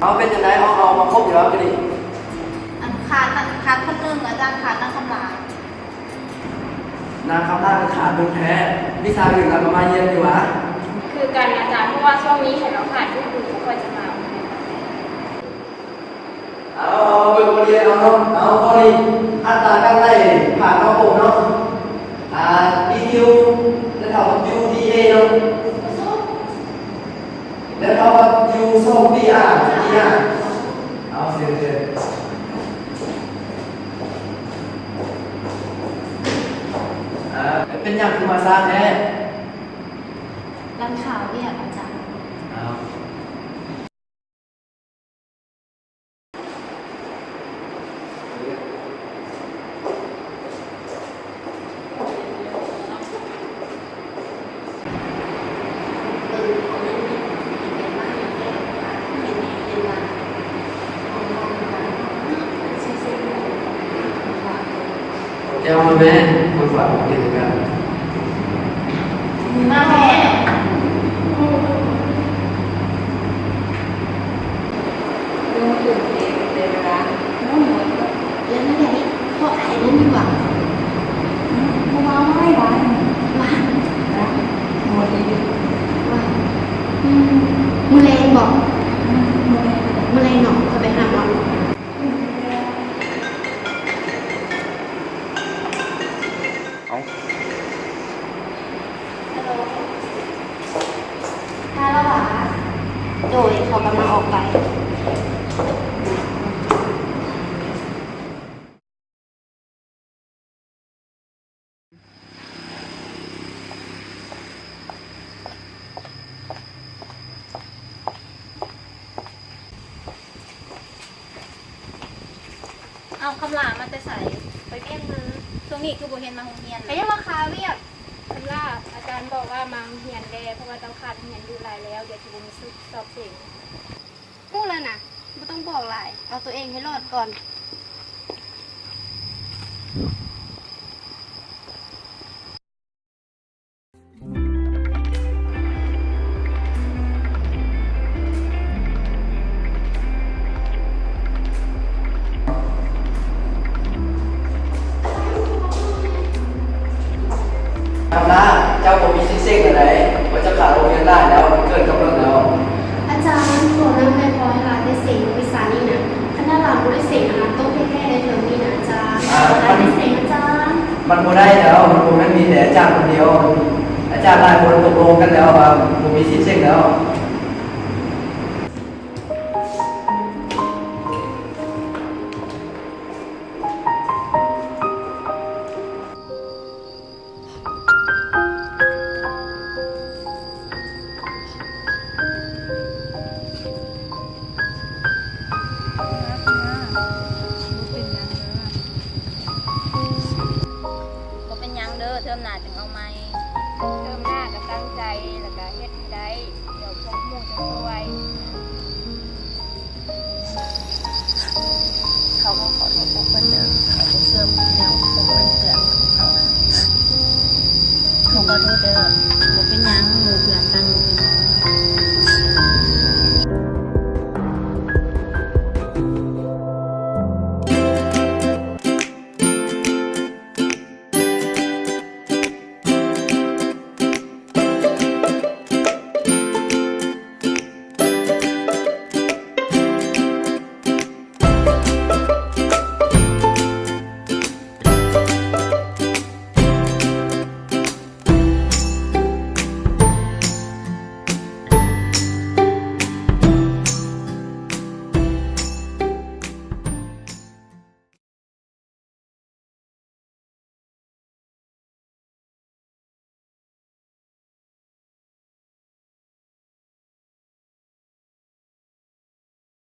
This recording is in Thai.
เอาเป็นยังไงเอามาครบอยู่แล้วกันดิ อันขาดคนหนึ่งอาจารย์ขาดนั่งคำลา นาคำล่าขาดเป็นแท้วิชาอื่นเราก็มาเยี่ยมอยู่วะ คือการอาจารย์เพราะว่าช่วงนี้เห็นเราขาดผู้ดูก็จะมา เอาเป็นคนเรียนเอาเนาะเอาข้อนี้อัตราการไล่ผ่านเอาผมเนาะEQ แล้วเท่ากับ UDA เนาะแล้วเท่ากับ U ส่ง DR เอาเสร็จเป็นอย่างคือมาสร้างแท้ ร้านข่าวเรียกอาจารย์ เอาเจ้าแม่คนฝากผมกินกัน มาแม่ดูตื่นเต้นเลยนะน้องหมดแล้วนี่ไงพ่อไข่ล้มดีกว่าว้าวไม่หวานหวานหมดเลยหวานมือแรงบอกมือแรงหนอจะไปหาหมอถ้าระหว่างโดยเขากำลังออกไปเอาคำลามาแต่ใส่ไปเบี้ยงมือช่วงนี้คือโบเห็นมาโรงเรียน แต่ยังมาคาเวียก คำลาอาจารย์บอกว่ามาโรงเรียนแดเพราะว่าต้องขาดเรียนดูรายแล้วเดี๋ยวจะมีสอบเสียง พูดเลยนะไม่ต้องบอกหลายเอาตัวเองให้รอดก่อน ทำนะเจ้าผมมีซิกเซ็กอะไรว่าจะขาดโรงเรียนได้แล้วมันเกินกำหนดแล้ว อาจารย์ขอนั่งในพอให้หลานได้เสียงวิสานี่นะคณะหลานไม่ได้เสียงนะต้องแค่ในเทอมนี้นะอาจารย์หลานได้เสียงอาจารย์ มันโมได้แล้วมันโมนั้นมีแต่อาจารย์คนเดียว อาจารย์หลายคนตกลงกันแล้วว่าผมมีซิกเซ็กแล้ว ก็เป็นยังเด้อเทอมหน้าถึงเอาไหมเทอมหน้าก็ตั้งใจแล้วก็เฮ็ดให้ได้เดี๋ยวพวกหมู่จะช่วยเขาก็ขอโทษพวกเพิ่นเด้อเขาก็เสื่อมแนวพวกเพิ่นเสื่อมของเขาเขาขอโทษเด้อบ่เป็นหยัง